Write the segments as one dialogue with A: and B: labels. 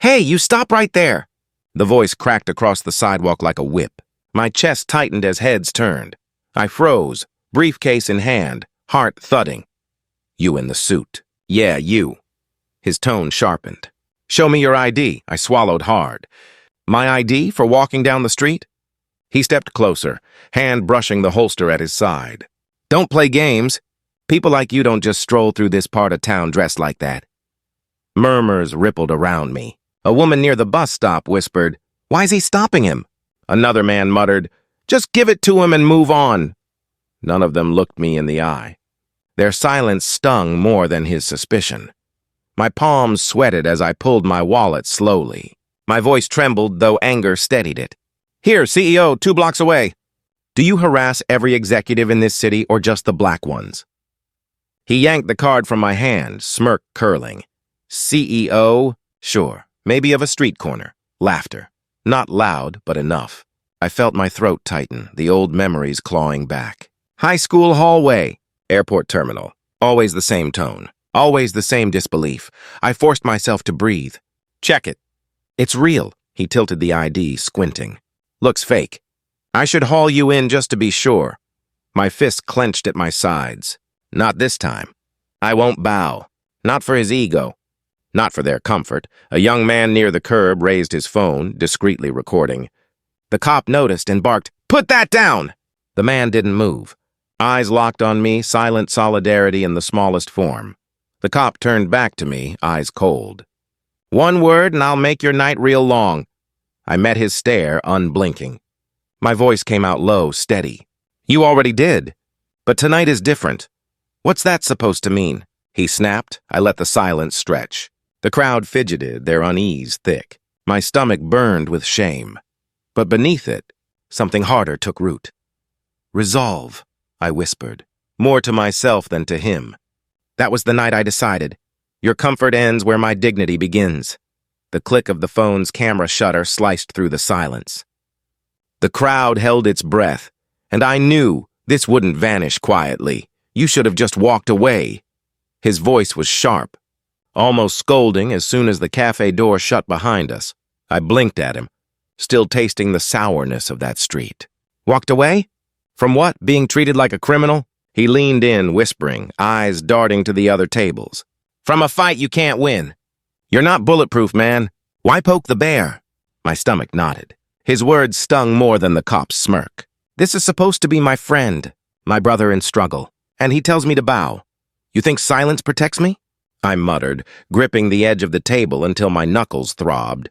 A: Hey, you stop right there! The voice cracked across the sidewalk like a whip. My chest tightened as heads turned. I froze, briefcase in hand, heart thudding. You in the suit. Yeah, you. His tone sharpened. Show me your ID. I swallowed hard. My ID for walking down the street? He stepped closer, hand brushing the holster at his side. Don't play games. People like you don't just stroll through this part of town dressed like that. Murmurs rippled around me. A woman near the bus stop whispered, "Why's he stopping him?" Another man muttered, "Just give it to him and move on." None of them looked me in the eye. Their silence stung more than his suspicion. My palms sweated as I pulled my wallet slowly. My voice trembled, though anger steadied it. "Here, CEO, 2 blocks away. Do you harass every executive in this city or just the black ones?" He yanked the card from my hand, smirk curling. CEO? Sure, maybe of a street corner. Laughter. Not loud, but enough. I felt my throat tighten, the old memories clawing back. High school hallway. Airport terminal. Always the same tone. Always the same disbelief. I forced myself to breathe. Check it. It's real. He tilted the ID, squinting. Looks fake. I should haul you in just to be sure. My fists clenched at my sides. Not this time. I won't bow. Not for his ego. Not for their comfort. A young man near the curb raised his phone, discreetly recording. The cop noticed and barked, "Put that down!" The man didn't move. Eyes locked on me, silent solidarity in the smallest form. The cop turned back to me, eyes cold. "One word and I'll make your night real long." I met his stare, unblinking. My voice came out low, steady. "You already did. But tonight is different. What's that supposed to mean?" He snapped. I let the silence stretch. The crowd fidgeted, their unease thick. My stomach burned with shame. But beneath it, something harder took root. "Resolve," I whispered, more to myself than to him. That was the night I decided. Your comfort ends where my dignity begins. The click of the phone's camera shutter sliced through the silence. The crowd held its breath, and I knew this wouldn't vanish quietly. You should have just walked away. His voice was sharp, almost scolding as soon as the cafe door shut behind us. I blinked at him, still tasting the sourness of that street. Walked away? From what? Being treated like a criminal? He leaned in, whispering, eyes darting to the other tables. From a fight you can't win. You're not bulletproof, man. Why poke the bear? My stomach knotted. His words stung more than the cop's smirk. This is supposed to be my friend, my brother in struggle, and he tells me to bow. You think silence protects me? I muttered, gripping the edge of the table until my knuckles throbbed.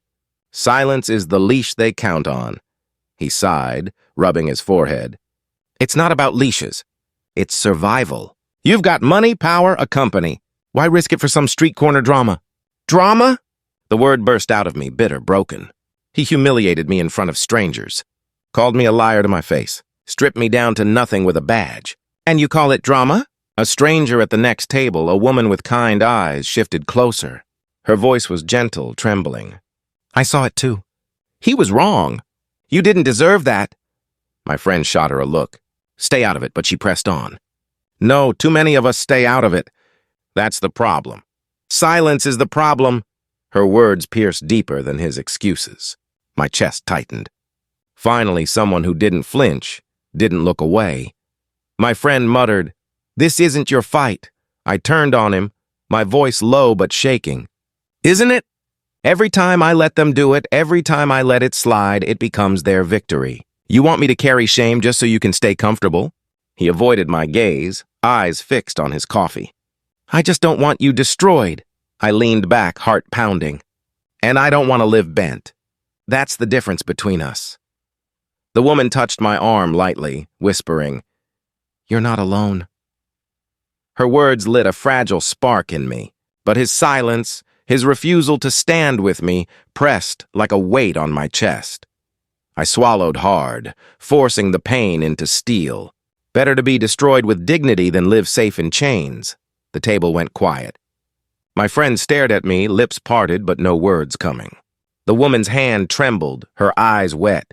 A: Silence is the leash they count on. He sighed, rubbing his forehead. It's not about leashes. It's survival. You've got money, power, a company. Why risk it for some street corner drama? Drama? The word burst out of me, bitter, broken. He humiliated me in front of strangers. Called me a liar to my face. Stripped me down to nothing with a badge. And you call it drama? A stranger at the next table, a woman with kind eyes, shifted closer. Her voice was gentle, trembling. I saw it too. He was wrong. You didn't deserve that. My friend shot her a look. Stay out of it, but she pressed on. No, too many of us stay out of it. That's the problem. Silence is the problem. Her words pierced deeper than his excuses. My chest tightened. Finally, someone who didn't flinch, didn't look away. My friend muttered, "This isn't your fight." I turned on him, my voice low but shaking. Isn't it? Every time I let them do it, every time I let it slide, it becomes their victory. You want me to carry shame just so you can stay comfortable? He avoided my gaze, eyes fixed on his coffee. I just don't want you destroyed. I leaned back, heart pounding. And I don't want to live bent. That's the difference between us. The woman touched my arm lightly, whispering, You're not alone. Her words lit a fragile spark in me, but his silence, his refusal to stand with me, pressed like a weight on my chest. I swallowed hard, forcing the pain into steel. Better to be destroyed with dignity than live safe in chains. The table went quiet. My friend stared at me, lips parted but no words coming. The woman's hand trembled, her eyes wet.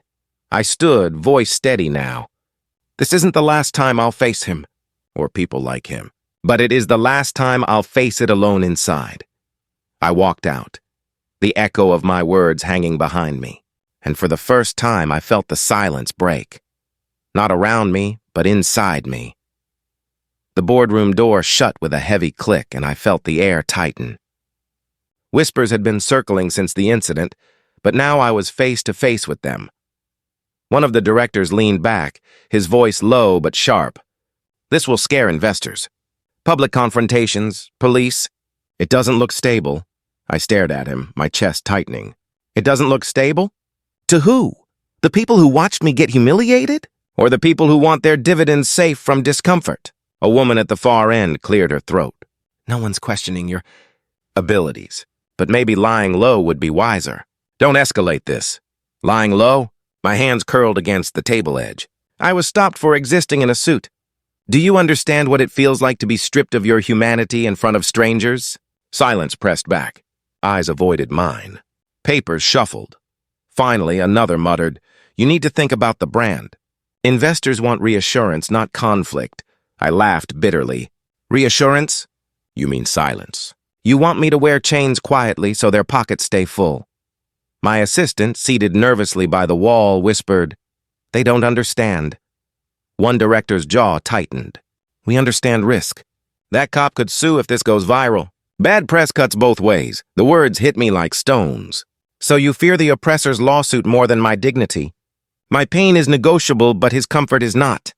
A: I stood, voice steady now. This isn't the last time I'll face him, or people like him, but it is the last time I'll face it alone inside. I walked out. the echo of my words hanging behind me. And for the first time, I felt the silence break. Not around me, but inside me. The boardroom door shut with a heavy click, and I felt the air tighten. Whispers had been circling since the incident, but now I was face to face with them. One of the directors leaned back, his voice low but sharp. "This will scare investors. Public confrontations, police. It doesn't look stable." I stared at him, my chest tightening. "It doesn't look stable? To who? The people who watched me get humiliated? Or the people who want their dividends safe from discomfort?" A woman at the far end cleared her throat. "No one's questioning your abilities, but maybe lying low would be wiser. Don't escalate this." Lying low? My hands curled against the table edge. I was stopped for existing in a suit. "Do you understand what it feels like to be stripped of your humanity in front of strangers?" Silence pressed back. Eyes avoided mine. Papers shuffled. Finally, another muttered, "You need to think about the brand. Investors want reassurance, not conflict." I laughed bitterly. "Reassurance? You mean silence. You want me to wear chains quietly so their pockets stay full." My assistant, seated nervously by the wall, whispered, "They don't understand." One director's jaw tightened. "We understand risk. That cop could sue if this goes viral. Bad press cuts both ways. The words hit me like stones. So you fear the oppressor's lawsuit more than my dignity. My pain is negotiable, but his comfort is not."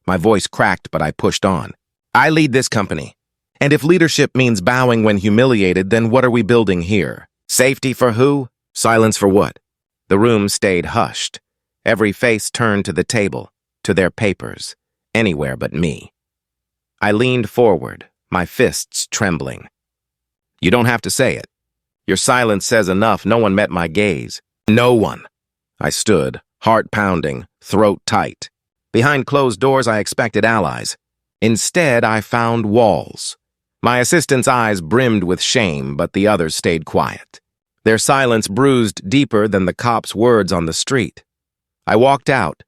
A: My voice cracked, but I pushed on. "I lead this company. And if leadership means bowing when humiliated, then what are we building here? Safety for who? Silence for what?" The room stayed hushed. Every face turned to the table, to their papers, anywhere but me. I leaned forward, my fists trembling. "You don't have to say it. Your silence says enough. No one met my gaze. No one." I stood, heart pounding, throat tight. Behind closed doors, I expected allies. Instead, I found walls. My assistant's eyes brimmed with shame, but the others stayed quiet. Their silence bruised deeper than the cop's words on the street. I walked out,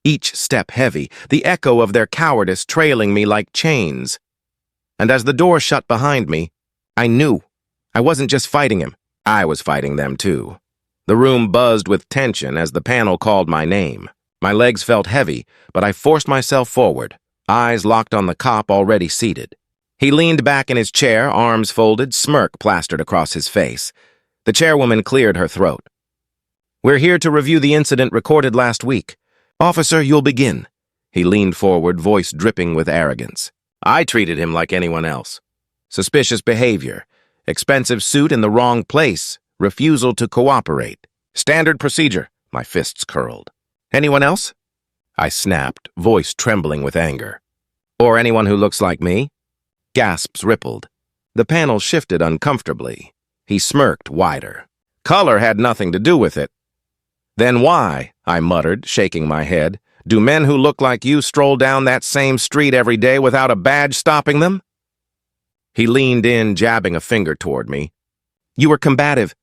A: each step heavy, the echo of their cowardice trailing me like chains. And as the door shut behind me, I knew I wasn't just fighting him. I was fighting them too. The room buzzed with tension as the panel called my name. My legs felt heavy, but I forced myself forward, eyes locked on the cop already seated. He leaned back in his chair, arms folded, smirk plastered across his face. The chairwoman cleared her throat. "We're here to review the incident recorded last week. Officer, you'll begin." He leaned forward, voice dripping with arrogance. I treated him like anyone else. Suspicious behavior, expensive suit in the wrong place, refusal to cooperate. Standard procedure. My fists curled. "Anyone else?" I snapped, voice trembling with anger. "Or anyone who looks like me?" Gasps rippled. The panel shifted uncomfortably. He smirked wider. "Color had nothing to do with it." "Then why," I muttered, shaking my head, "do men who look like you stroll down that same street every day without a badge stopping them?" He leaned in, jabbing a finger toward me. "You were combative.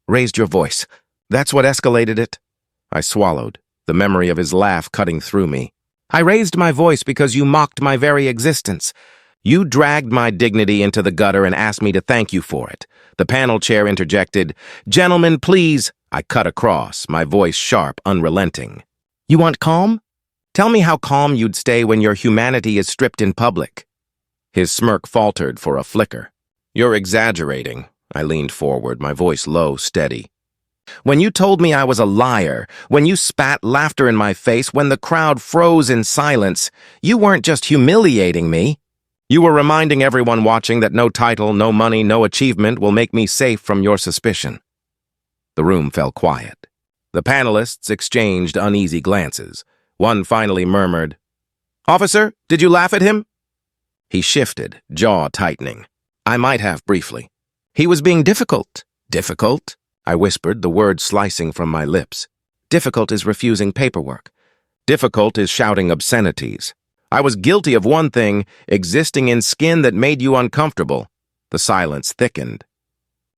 A: Raised your voice. That's what escalated it." I swallowed, the memory of his laugh cutting through me. "I raised my voice because you mocked my very existence. You dragged my dignity into the gutter and asked me to thank you for it." The panel chair interjected. "Gentlemen, please." I cut across, my voice sharp, unrelenting. "You want calm? Tell me how calm you'd stay when your humanity is stripped in public." His smirk faltered for a flicker. "You're exaggerating." I leaned forward, my voice low, steady. "When you told me I was a liar, when you spat laughter in my face, when the crowd froze in silence, you weren't just humiliating me. You were reminding everyone watching that no title, no money, no achievement will make me safe from your suspicion." The room fell quiet. The panelists exchanged uneasy glances. One finally murmured, "Officer, did you laugh at him?" He shifted, jaw tightening. I might have briefly. "He was being difficult." "Difficult?" I whispered, the words slicing from my lips. "Difficult is refusing paperwork. Difficult is shouting obscenities. I was guilty of one thing, existing in skin that made you uncomfortable." The silence thickened.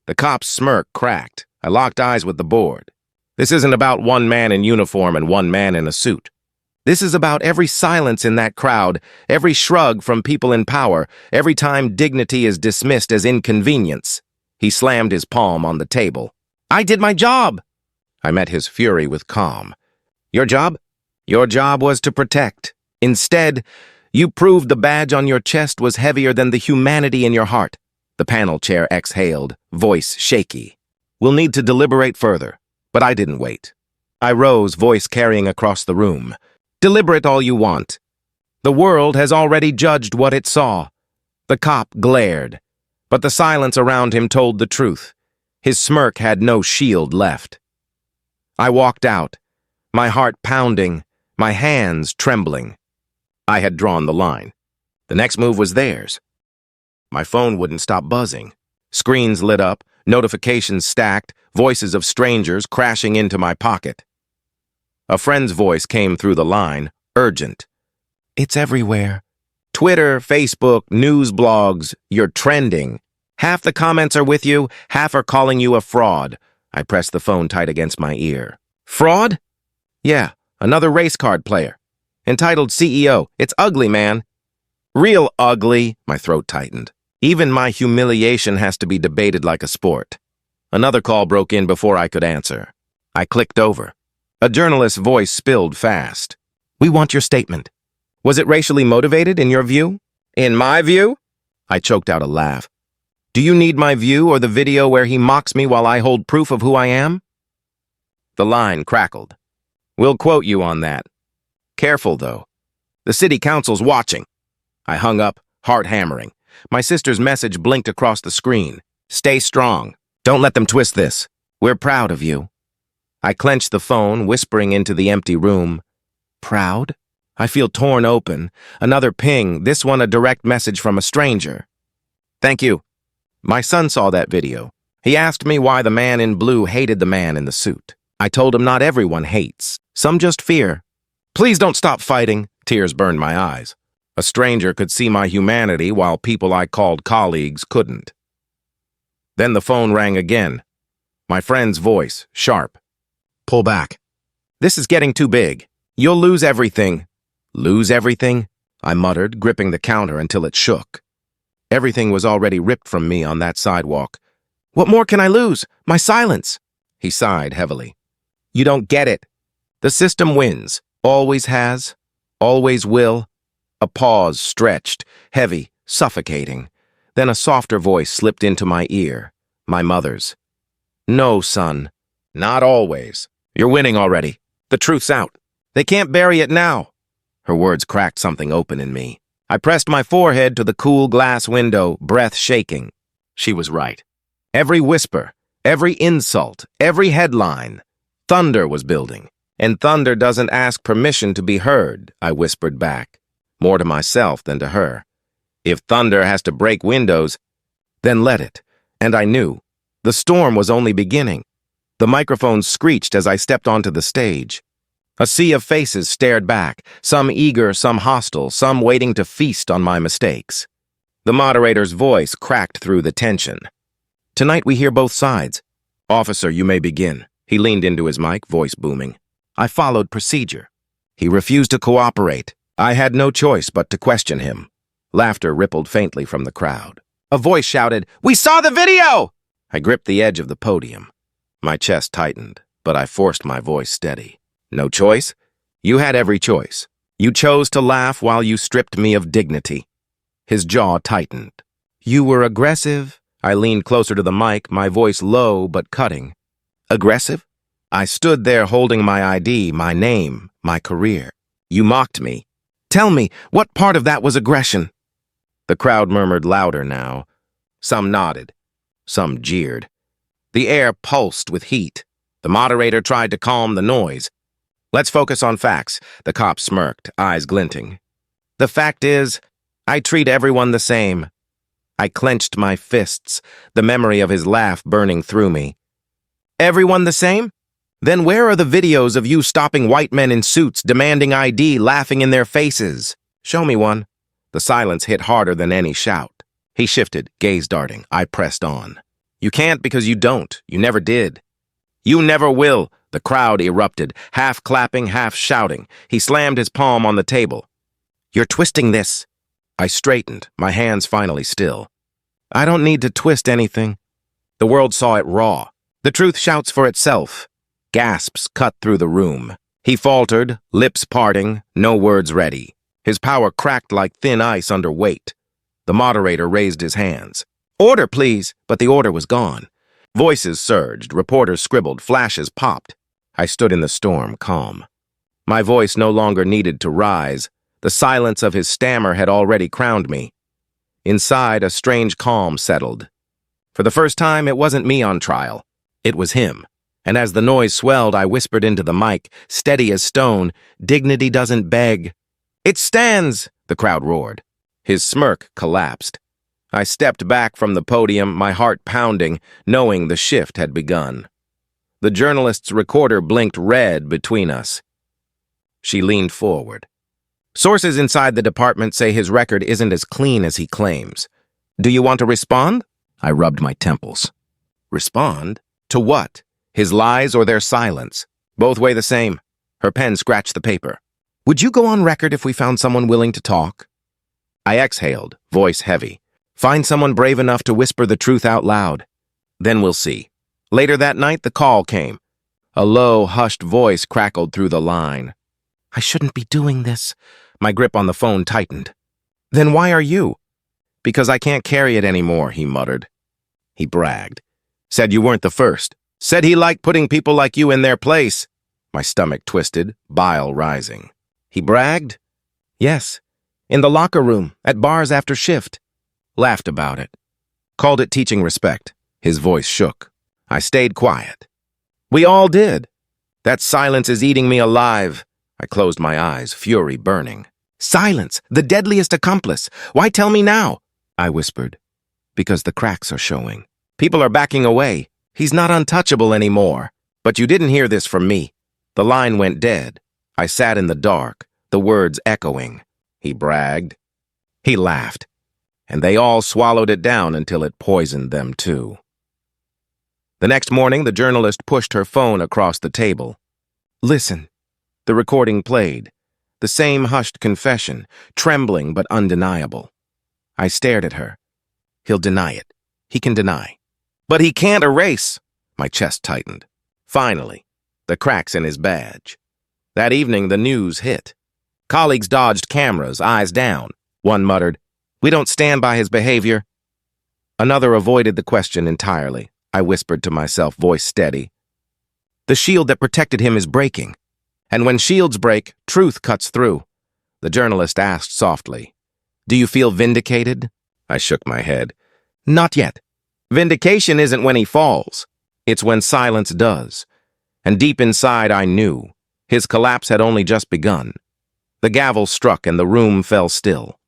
A: The cop's smirk cracked. I locked eyes with the board. "This isn't about one man in uniform and one man in a suit. This is about every silence in that crowd, every shrug from people in power, every time dignity is dismissed as inconvenience." He slammed his palm on the table. I did my job. I met his fury with calm. Your job? Your job was to protect. Instead, you proved the badge on your chest was heavier than the humanity in your heart. The panel chair exhaled, voice shaky. We'll need to deliberate further. But I didn't wait. I rose, voice carrying across the room. Deliberate all you want. The world has already judged what it saw. The cop glared, but the silence around him told the truth. His smirk had no shield left. I walked out, my heart pounding, my hands trembling. I had drawn the line. The next move was theirs. My phone wouldn't stop buzzing. Screens lit up, notifications stacked, voices of strangers crashing into my pocket. A friend's voice came through the line, urgent. It's everywhere. Twitter, Facebook, news blogs, you're trending. Half the comments are with you, half are calling you a fraud. I pressed the phone tight against my ear. Fraud? Yeah, another race card player. Entitled CEO. It's ugly, man. Real ugly. My throat tightened. Even my humiliation has to be debated like a sport. Another call broke in before I could answer. I clicked over. A journalist's voice spilled fast. We want your statement. Was it racially motivated, in your view? In my view? I choked out a laugh. Do you need my view or the video where he mocks me while I hold proof of who I am? The line crackled. We'll quote you on that. Careful, though. The city council's watching. I hung up, heart hammering. My sister's message blinked across the screen. Stay strong. Don't let them twist this. We're proud of you. I clenched the phone, whispering into the empty room. Proud? I feel torn open. Another ping, this one a direct message from a stranger. Thank you. My son saw that video. He asked me why the man in blue hated the man in the suit. I told him not everyone hates. Some just fear. Please don't stop fighting. Tears burned my eyes. A stranger could see my humanity while people I called colleagues couldn't. Then the phone rang again. My friend's voice, sharp. Pull back. This is getting too big. You'll lose everything. Lose everything? I muttered, gripping the counter until it shook. Everything was already ripped from me on that sidewalk. What more can I lose? My silence. He sighed heavily. You don't get it. The system wins. Always has. Always will. A pause stretched, heavy, suffocating. Then a softer voice slipped into my ear, my mother's. No, son. Not always. You're winning already. The truth's out. They can't bury it now. Her words cracked something open in me. I pressed my forehead to the cool glass window, breath shaking. She was right. Every whisper, every insult, every headline. Thunder was building. And thunder doesn't ask permission to be heard, I whispered back, more to myself than to her. If thunder has to break windows, then let it. And I knew. The storm was only beginning. The microphone screeched as I stepped onto the stage. A sea of faces stared back, some eager, some hostile, some waiting to feast on my mistakes. The moderator's voice cracked through the tension. Tonight we hear both sides. Officer, you may begin. He leaned into his mic, voice booming. I followed procedure. He refused to cooperate. I had no choice but to question him. Laughter rippled faintly from the crowd. A voice shouted, "We saw the video!" I gripped the edge of the podium. My chest tightened, but I forced my voice steady. No choice? You had every choice. You chose to laugh while you stripped me of dignity. His jaw tightened. You were aggressive. I leaned closer to the mic, my voice low but cutting. Aggressive? I stood there holding my ID, my name, my career. You mocked me. Tell me, what part of that was aggression? The crowd murmured louder now. Some nodded. Some jeered. The air pulsed with heat. The moderator tried to calm the noise. Let's focus on facts. The cop smirked, eyes glinting. The fact is, I treat everyone the same. I clenched my fists, the memory of his laugh burning through me. Everyone the same? Then where are the videos of you stopping white men in suits, demanding ID, laughing in their faces? Show me one. The silence hit harder than any shout. He shifted, gaze darting. I pressed on. You can't because you don't. You never did. You never will. The crowd erupted, half clapping, half shouting. He slammed his palm on the table. You're twisting this. I straightened, my hands finally still. I don't need to twist anything. The world saw it raw. The truth shouts for itself. Gasps cut through the room. He faltered, lips parting, no words ready. His power cracked like thin ice under weight. The moderator raised his hands. "Order, please," but the order was gone. Voices surged, reporters scribbled, flashes popped. I stood in the storm, calm. My voice no longer needed to rise. The silence of his stammer had already crowned me. Inside, a strange calm settled. For the first time, it wasn't me on trial. It was him. And as the noise swelled, I whispered into the mic, steady as stone, "Dignity doesn't beg." "It stands!" the crowd roared. His smirk collapsed. I stepped back from the podium, my heart pounding, knowing the shift had begun. The journalist's recorder blinked red between us. She leaned forward. "Sources inside the department say his record isn't as clean as he claims. Do you want to respond?" I rubbed my temples. Respond? To what? His lies or their silence? Both weigh the same. Her pen scratched the paper. "Would you go on record if we found someone willing to talk?" I exhaled, voice heavy. "Find someone brave enough to whisper the truth out loud. Then we'll see." Later that night, the call came. A low, hushed voice crackled through the line. "I shouldn't be doing this." My grip on the phone tightened. "Then why are you?" "Because I can't carry it anymore," he muttered. He bragged. "Said you weren't the first. Said he liked putting people like you in their place." My stomach twisted, bile rising. "He bragged?" "Yes. In the locker room, at bars after shift." Laughed about it. Called it teaching respect. His voice shook. I stayed quiet. "We all did. That silence is eating me alive." I closed my eyes, fury burning. "Silence, the deadliest accomplice. Why tell me now?" I whispered. "Because the cracks are showing. People are backing away. He's not untouchable anymore. But you didn't hear this from me." The line went dead. I sat in the dark, the words echoing. He bragged. He laughed. And they all swallowed it down until it poisoned them too. The next morning, the journalist pushed her phone across the table. "Listen." The recording played. The same hushed confession, trembling but undeniable. I stared at her. "He'll deny it. He can deny. But he can't erase." My chest tightened. Finally, the cracks in his badge. That evening, the news hit. Colleagues dodged cameras, eyes down. One muttered, "We don't stand by his behavior." Another avoided the question entirely. I whispered to myself, voice steady. "The shield that protected him is breaking. And when shields break, truth cuts through." The journalist asked softly, "Do you feel vindicated?" I shook my head. "Not yet. Vindication isn't when he falls. It's when silence does." And deep inside, I knew. His collapse had only just begun. The gavel struck and the room fell still.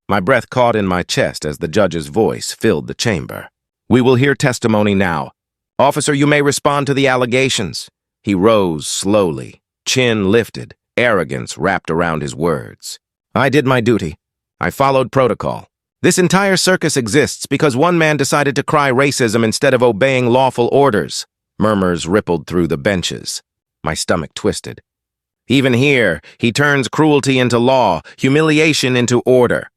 A: My breath caught in my chest as the judge's voice filled the chamber. "We will hear testimony now. Officer, you may respond to the allegations." He rose slowly, chin lifted, arrogance wrapped around his words. "I did my duty. I followed protocol. This entire circus exists because one man decided to cry racism instead of obeying lawful orders." Murmurs rippled through the benches. My stomach twisted. "Even here, he turns cruelty into law, humiliation into order."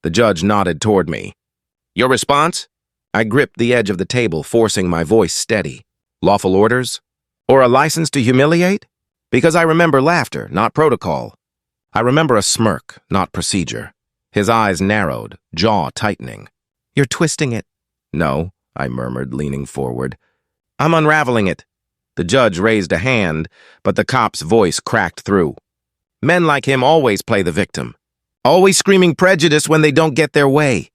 A: The judge nodded toward me. "Your response?" I gripped the edge of the table, forcing my voice steady. "Lawful orders? Or a license to humiliate?" Because I remember laughter, not protocol. I remember a smirk, not procedure. His eyes narrowed, jaw tightening. "You're twisting it." "No," I murmured, leaning forward. "I'm unraveling it." The judge raised a hand, but the cop's voice cracked through. "Men like him always play the victim. Always screaming prejudice when they don't get their way."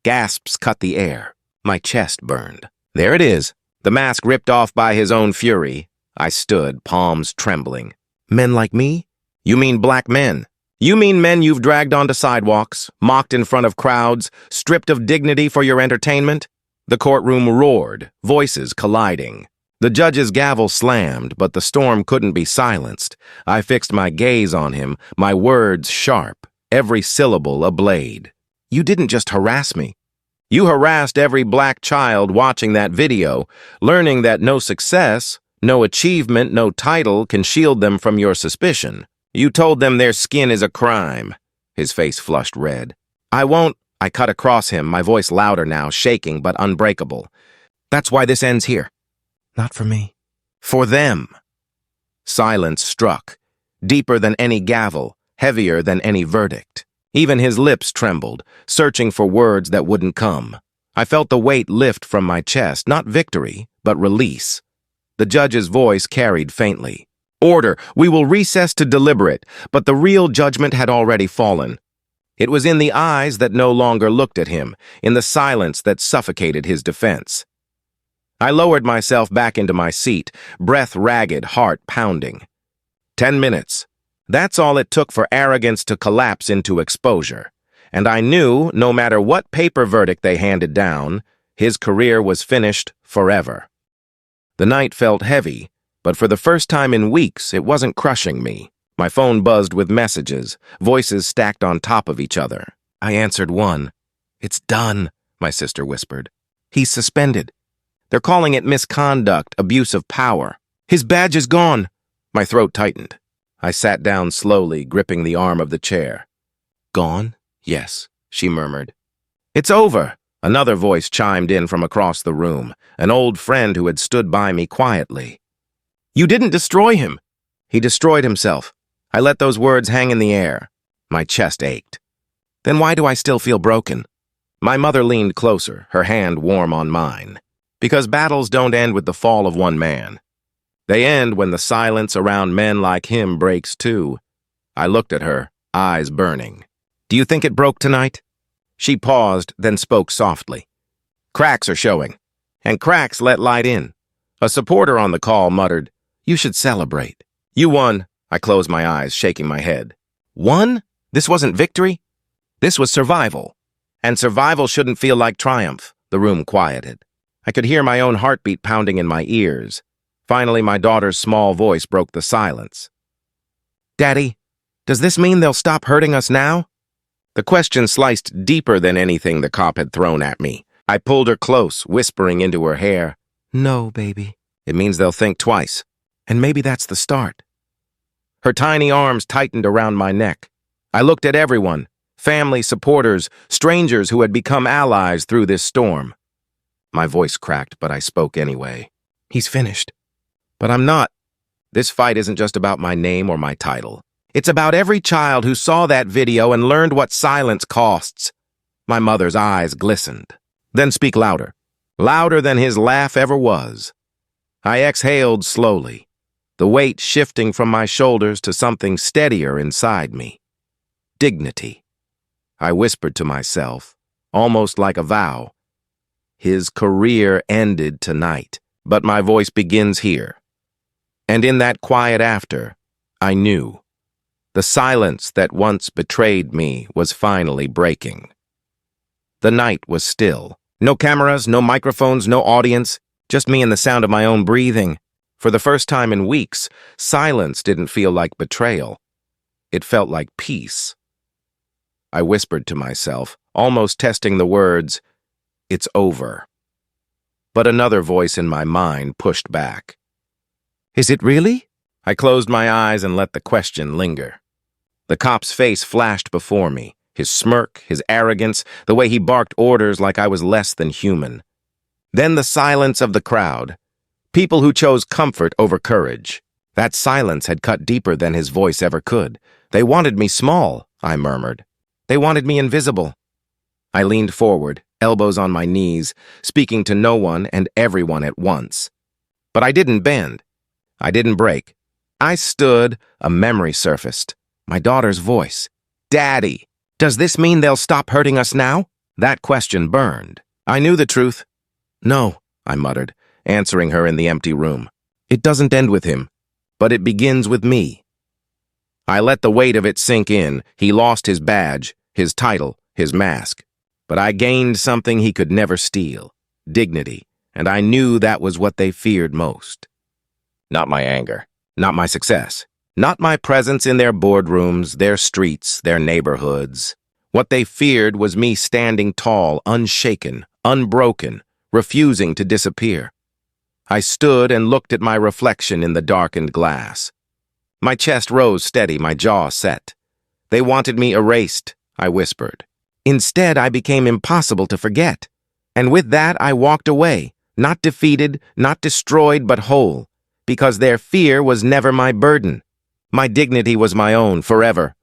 A: Gasps cut the air. My chest burned. There it is, the mask ripped off by his own fury. I stood, palms trembling. "Men like me? You mean black men? You mean men you've dragged onto sidewalks, mocked in front of crowds, stripped of dignity for your entertainment?" The courtroom roared, voices colliding. The judge's gavel slammed, but the storm couldn't be silenced. I fixed my gaze on him, my words sharp, every syllable a blade. "You didn't just harass me. You harassed every black child watching that video, learning that no success, no achievement, no title can shield them from your suspicion. You told them their skin is a crime." His face flushed red. "I won't." I cut across him, my voice louder now, shaking but unbreakable. "That's why this ends here.
B: Not for me.
A: For them. Silence struck, deeper than any gavel, heavier than any verdict. Even his lips trembled, searching for words that wouldn't come. I felt the weight lift from my chest, not victory, but release. The judge's voice carried faintly. Order, we will recess to deliberate, but the real judgment had already fallen. It was in the eyes that no longer looked at him, in the silence that suffocated his defense. I lowered myself back into my seat, breath ragged, heart pounding. 10 minutes. That's all it took for arrogance to collapse into exposure. And I knew, no matter what paper verdict they handed down, his career was finished forever. The night felt heavy, but for the first time in weeks, it wasn't crushing me. My phone buzzed with messages, voices stacked on top of each other. I answered one. "It's done," my sister whispered. "He's suspended. They're calling it misconduct, abuse of power. His badge is gone." My throat tightened. I sat down slowly, gripping the arm of the chair. "Gone? Yes," she murmured. "It's over," another voice chimed in from across the room, an old friend who had stood by me quietly. "You didn't destroy him." "He destroyed himself." I let those words hang in the air. My chest ached. Then why do I still feel broken? My mother leaned closer, her hand warm on mine. Because battles don't end with the fall of one man. They end when the silence around men like him breaks too. I looked at her, eyes burning. "Do you think it broke tonight?" She paused, then spoke softly. "Cracks are showing." And cracks let light in. A supporter on the call muttered, "You should celebrate." "You won." I closed my eyes, shaking my head. Won? This wasn't victory. This was survival. And survival shouldn't feel like triumph. The room quieted. I could hear my own heartbeat pounding in my ears. Finally, my daughter's small voice broke the silence. "Daddy, does this mean they'll stop hurting us now?" The question sliced deeper than anything the cop had thrown at me. I pulled her close, whispering into her hair, "No, baby." "It means they'll think twice. And maybe that's the start." Her tiny arms tightened around my neck. I looked at everyone, family, supporters, strangers who had become allies through this storm. My voice cracked, but I spoke anyway. "He's finished." "But I'm not. This fight isn't just about my name or my title. It's about every child who saw that video and learned what silence costs." My mother's eyes glistened. "Then speak louder. Louder than his laugh ever was." I exhaled slowly, the weight shifting from my shoulders to something steadier inside me. Dignity. I whispered to myself, almost like a vow. His career ended tonight, but my voice begins here. And in that quiet after, I knew. The silence that once betrayed me was finally breaking. The night was still. No cameras, no microphones, no audience, just me and the sound of my own breathing. For the first time in weeks, silence didn't feel like betrayal. It felt like peace. I whispered to myself, almost testing the words, "It's over." But another voice in my mind pushed back. "Is it really?" I closed my eyes and let the question linger. The cop's face flashed before me, his smirk, his arrogance, the way he barked orders like I was less than human. Then the silence of the crowd. People who chose comfort over courage. That silence had cut deeper than his voice ever could. "They wanted me small," I murmured. "They wanted me invisible." I leaned forward, elbows on my knees, speaking to no one and everyone at once. But I didn't bend. I didn't break. I stood, a memory surfaced. My daughter's voice. "Daddy, does this mean they'll stop hurting us now?" That question burned. I knew the truth. "No," I muttered, answering her in the empty room. "It doesn't end with him, but it begins with me." I let the weight of it sink in. He lost his badge, his title, his mask. But I gained something he could never steal, dignity, and I knew that was what they feared most. Not my anger, not my success, not my presence in their boardrooms, their streets, their neighborhoods. What they feared was me standing tall, unshaken, unbroken, refusing to disappear. I stood and looked at my reflection in the darkened glass. My chest rose steady, my jaw set. "They wanted me erased," I whispered. "Instead, I became impossible to forget." And with that, I walked away, Not defeated, not destroyed, but whole, because their fear was never my burden. My dignity was my own forever.